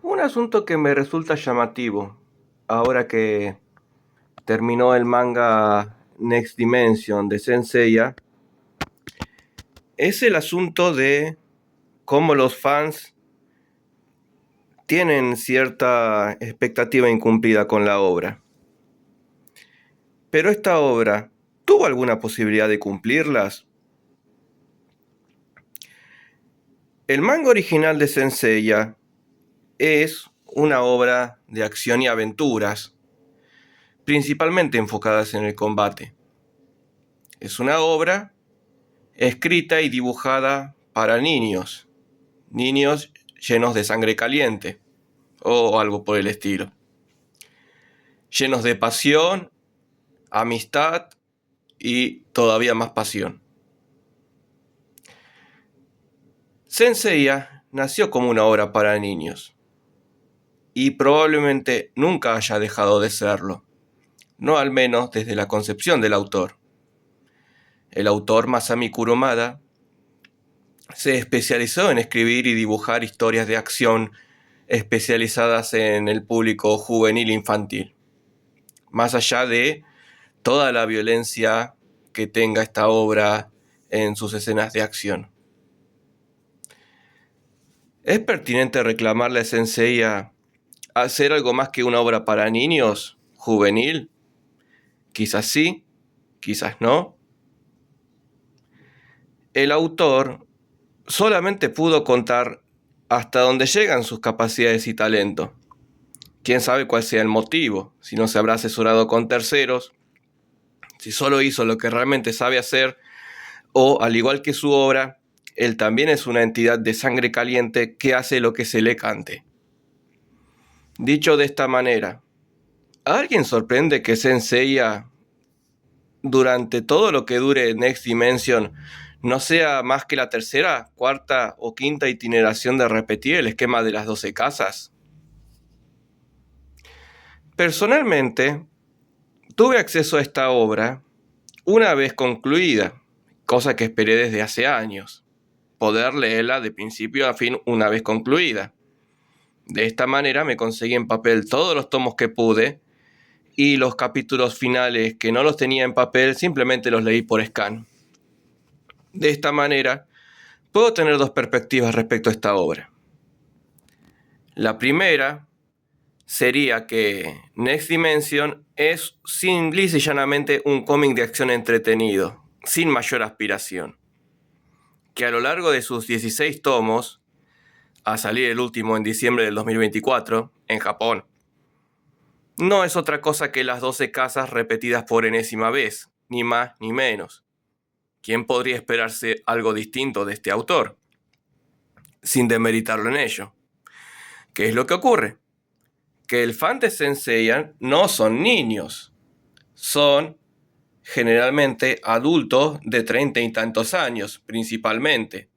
Un asunto que me resulta llamativo, ahora que terminó el manga Next Dimension de Saint Seiya, es el asunto de cómo los fans tienen cierta expectativa incumplida con la obra. Pero esta obra, ¿tuvo alguna posibilidad de cumplirlas? El manga original de Saint Seiya es una obra de acción y aventuras, principalmente enfocadas en el combate. Es una obra escrita y dibujada para niños, niños llenos de sangre caliente o algo por el estilo, llenos de pasión, amistad y todavía más pasión. Saint Seiya nació como una obra para niños y probablemente nunca haya dejado de serlo, no al menos desde la concepción del autor. El autor Masami Kurumada se especializó en escribir y dibujar historias de acción especializadas en el público juvenil infantil, más allá de toda la violencia que tenga esta obra en sus escenas de acción. ¿Es pertinente reclamarle a Sensei a hacer algo más que una obra para niños, juvenil? Quizás sí, quizás no. El autor solamente pudo contar hasta dónde llegan sus capacidades y talento. Quién sabe cuál sea el motivo, si no se habrá asesorado con terceros, si solo hizo lo que realmente sabe hacer, o al igual que su obra, él también es una entidad de sangre caliente que hace lo que se le cante. Dicho de esta manera, ¿a alguien sorprende que Saint Seiya, durante todo lo que dure Next Dimension, no sea más que la tercera, cuarta o quinta itineración de repetir el esquema de las 12 casas? Personalmente, tuve acceso a esta obra una vez concluida, cosa que esperé desde hace años, poder leerla de principio a fin una vez concluida. De esta manera me conseguí en papel todos los tomos que pude y los capítulos finales que no los tenía en papel simplemente los leí por scan. De esta manera puedo tener dos perspectivas respecto a esta obra. La primera sería que Next Dimension es lisa y llanamente un cómic de acción entretenido, sin mayor aspiración, que a lo largo de sus 16 tomos, a salir el último en diciembre del 2024, en Japón, no es otra cosa que las 12 casas repetidas por enésima vez, ni más ni menos. ¿Quién podría esperarse algo distinto de este autor? Sin demeritarlo en ello. ¿Qué es lo que ocurre? Que el fan de Saint Seiya no son niños, son generalmente adultos de 30 y tantos años, principalmente.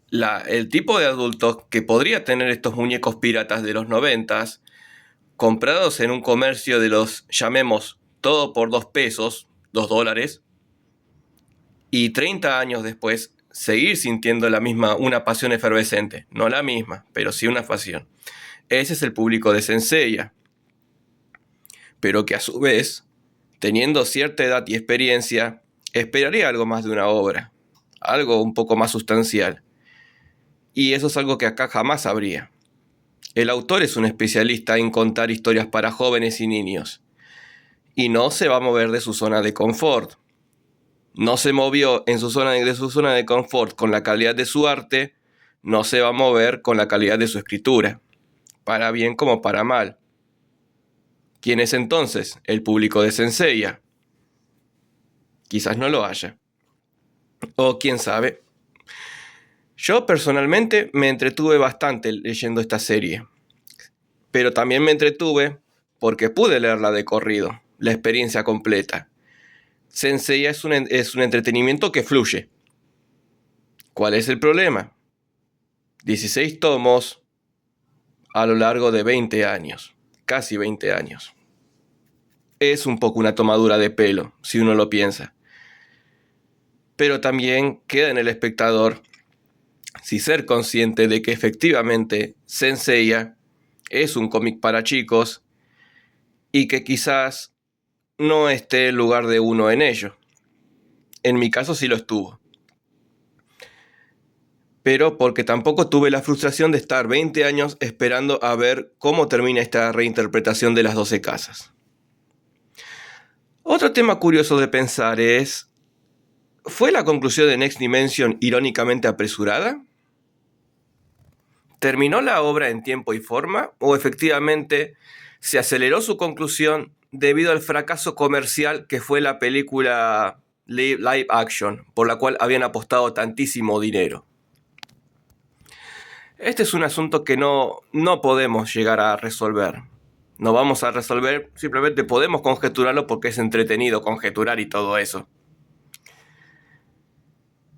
El tipo de adultos que podría tener estos muñecos piratas de los 90s, comprados en un comercio de los, llamemos, todo por 2 pesos, 2 dólares, y 30 años después seguir sintiendo una pasión efervescente, no la misma, pero sí una pasión. Ese es el público de Saint Seiya, pero que a su vez, teniendo cierta edad y experiencia, esperaría algo más de una obra, algo un poco más sustancial. Y eso es algo que acá jamás habría. El autor es un especialista en contar historias para jóvenes y niños, y no se va a mover de su zona de confort. No se movió de su zona de confort con la calidad de su arte, no se va a mover con la calidad de su escritura, para bien como para mal. ¿Quién es entonces el público de Saint Seiya? Quizás no lo haya. O quién sabe. Yo personalmente me entretuve bastante leyendo esta serie, pero también me entretuve porque pude leerla de corrido, la experiencia completa. Saint Seiya es un entretenimiento que fluye. ¿Cuál es el problema? 16 tomos a lo largo de 20 años, casi 20 años. Es un poco una tomadura de pelo, si uno lo piensa. Pero también queda en el espectador si ser consciente de que efectivamente Saint Seiya es un cómic para chicos y que quizás no esté el lugar de uno en ello. En mi caso sí lo estuvo. Pero porque tampoco tuve la frustración de estar 20 años esperando a ver cómo termina esta reinterpretación de las 12 casas. Otro tema curioso de pensar es, ¿fue la conclusión de Next Dimension irónicamente apresurada? ¿Terminó la obra en tiempo y forma o efectivamente se aceleró su conclusión debido al fracaso comercial que fue la película live action, por la cual habían apostado tantísimo dinero? Este es un asunto que no podemos llegar a resolver. No vamos a resolver, simplemente podemos conjeturarlo porque es entretenido conjeturar y todo eso.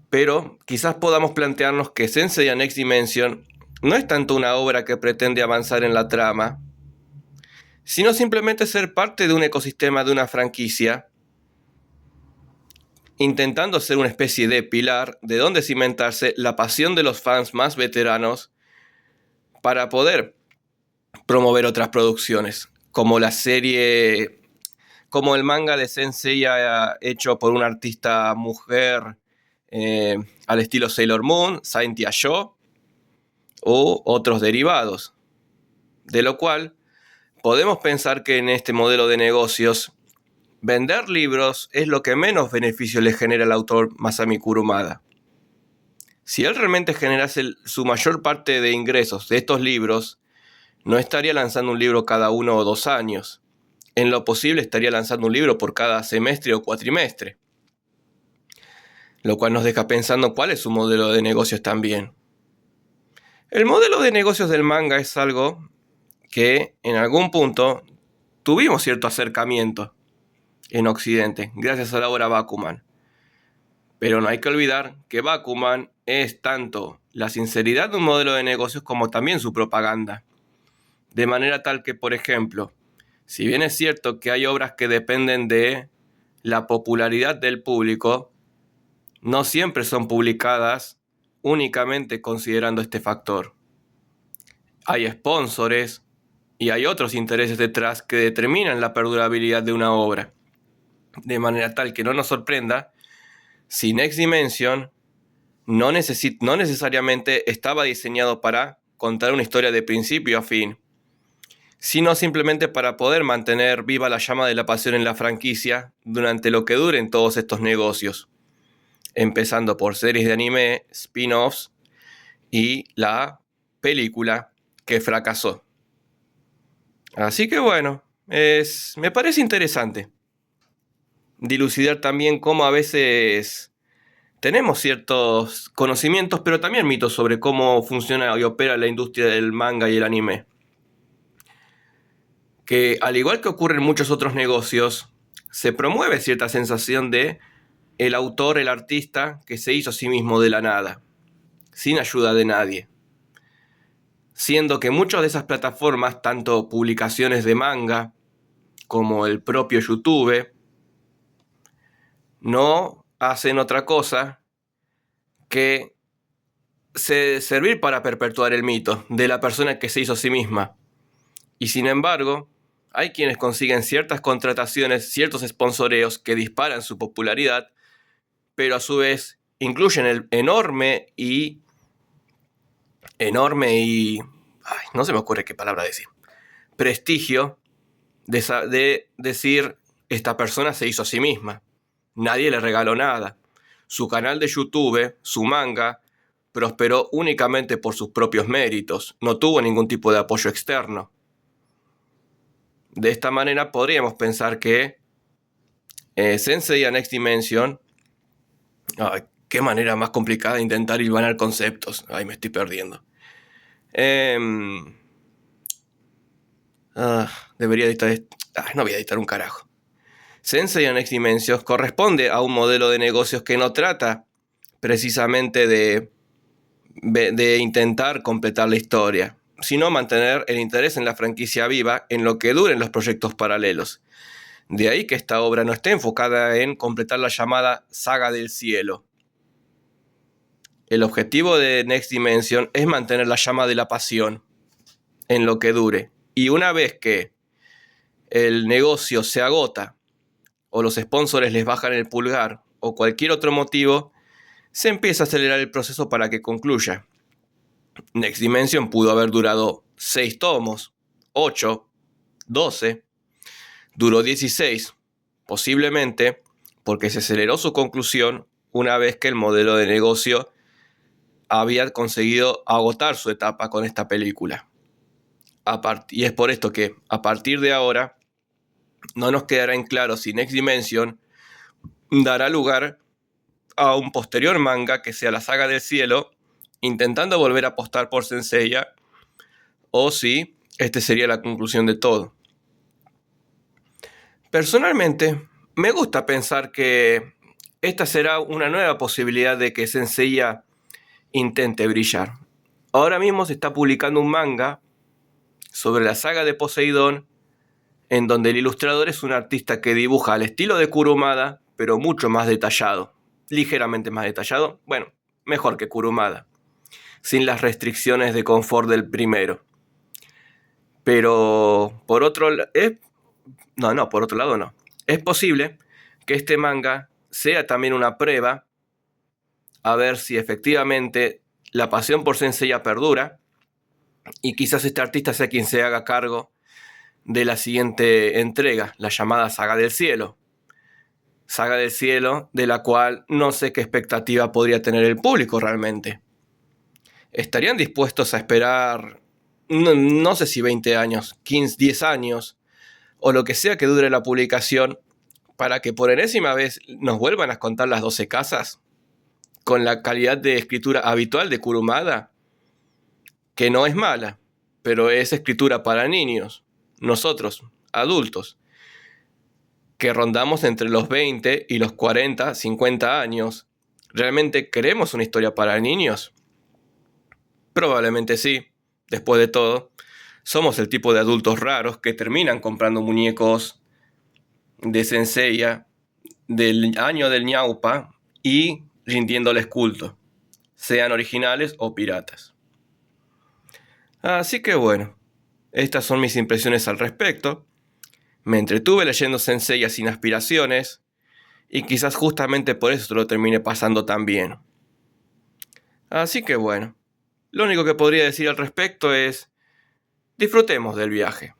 Pero quizás podamos plantearnos que Saint Seiya Next Dimension no es tanto una obra que pretende avanzar en la trama, sino simplemente ser parte de un ecosistema de una franquicia, intentando ser una especie de pilar de donde cimentarse la pasión de los fans más veteranos para poder promover otras producciones, como la serie, como el manga de Saint Seiya hecho por una artista mujer al estilo Sailor Moon, Saintia Yo, o otros derivados. De lo cual podemos pensar que en este modelo de negocios, vender libros es lo que menos beneficio le genera al autor Masami Kurumada. Si él realmente generase su mayor parte de ingresos de estos libros, no estaría lanzando un libro cada 1 o 2 años. En lo posible estaría lanzando un libro por cada semestre o cuatrimestre. Lo cual nos deja pensando cuál es su modelo de negocios también. El modelo de negocios del manga es algo que en algún punto tuvimos cierto acercamiento en Occidente, gracias a la obra Bakuman. Pero no hay que olvidar que Bakuman es tanto la sinceridad de un modelo de negocios como también su propaganda. De manera tal que, por ejemplo, si bien es cierto que hay obras que dependen de la popularidad del público, no siempre son publicadas únicamente considerando este factor. Hay sponsores y hay otros intereses detrás que determinan la perdurabilidad de una obra. De manera tal que no nos sorprenda si Next Dimension no necesariamente estaba diseñado para contar una historia de principio a fin, sino simplemente para poder mantener viva la llama de la pasión en la franquicia durante lo que duren todos estos negocios, empezando por series de anime, spin-offs y la película que fracasó. Así que bueno, me parece interesante dilucidar también cómo a veces tenemos ciertos conocimientos, pero también mitos sobre cómo funciona y opera la industria del manga y el anime. Que al igual que ocurre en muchos otros negocios, se promueve cierta sensación de el autor, el artista, que se hizo a sí mismo de la nada, sin ayuda de nadie. Siendo que muchas de esas plataformas, tanto publicaciones de manga como el propio YouTube, no hacen otra cosa que servir para perpetuar el mito de la persona que se hizo a sí misma. Y sin embargo, hay quienes consiguen ciertas contrataciones, ciertos sponsoreos que disparan su popularidad, pero a su vez incluyen el enorme y no se me ocurre qué palabra decir, prestigio de decir esta persona se hizo a sí misma. Nadie le regaló nada. Su canal de YouTube, su manga, prosperó únicamente por sus propios méritos. No tuvo ningún tipo de apoyo externo. De esta manera podríamos pensar que Saint Seiya Next Dimension... Ay, qué manera más complicada de intentar hilvanar conceptos. Ay, me estoy perdiendo. Debería editar... no voy a editar un carajo. Saint Seiya Next Dimension corresponde a un modelo de negocios que no trata precisamente de intentar completar la historia, sino mantener el interés en la franquicia viva en lo que duren los proyectos paralelos. De ahí que esta obra no esté enfocada en completar la llamada saga del cielo. El objetivo de Next Dimension es mantener la llama de la pasión en lo que dure. Y una vez que el negocio se agota, o los sponsors les bajan el pulgar, o cualquier otro motivo, se empieza a acelerar el proceso para que concluya. Next Dimension pudo haber durado 6 tomos, 8, 12, duró 16, posiblemente porque se aceleró su conclusión una vez que el modelo de negocio había conseguido agotar su etapa con esta película. Y es por esto que a partir de ahora no nos quedará en claro si Next Dimension dará lugar a un posterior manga que sea la Saga del Cielo, intentando volver a apostar por Saint Seiya, o si este sería la conclusión de todo. Personalmente, me gusta pensar que esta será una nueva posibilidad de que Saint Seiya intente brillar. Ahora mismo se está publicando un manga sobre la saga de Poseidón, en donde el ilustrador es un artista que dibuja al estilo de Kurumada, pero mucho más detallado, ligeramente más detallado, bueno, mejor que Kurumada, sin las restricciones de confort del primero. Pero por otro lado, por otro lado no. Es posible que este manga sea también una prueba a ver si efectivamente la pasión por Saint Seiya perdura, y quizás este artista sea quien se haga cargo de la siguiente entrega, la llamada Saga del Cielo. Saga del Cielo, de la cual no sé qué expectativa podría tener el público realmente. ¿Estarían dispuestos a esperar, no sé si 20 años, 15, 10 años, o lo que sea que dure la publicación, para que por enésima vez nos vuelvan a contar las 12 casas, con la calidad de escritura habitual de Kurumada, que no es mala, pero es escritura para niños, nosotros, adultos, que rondamos entre los 20 y los 40, 50 años? ¿Realmente queremos una historia para niños? Probablemente sí. Después de todo, somos el tipo de adultos raros que terminan comprando muñecos de Saint Seiya del año del ñaupa y rindiéndoles culto, sean originales o piratas. Así que bueno, estas son mis impresiones al respecto. Me entretuve leyendo Saint Seiya sin aspiraciones, y quizás justamente por eso lo terminé pasando tan bien. Así que bueno, lo único que podría decir al respecto es: disfrutemos del viaje.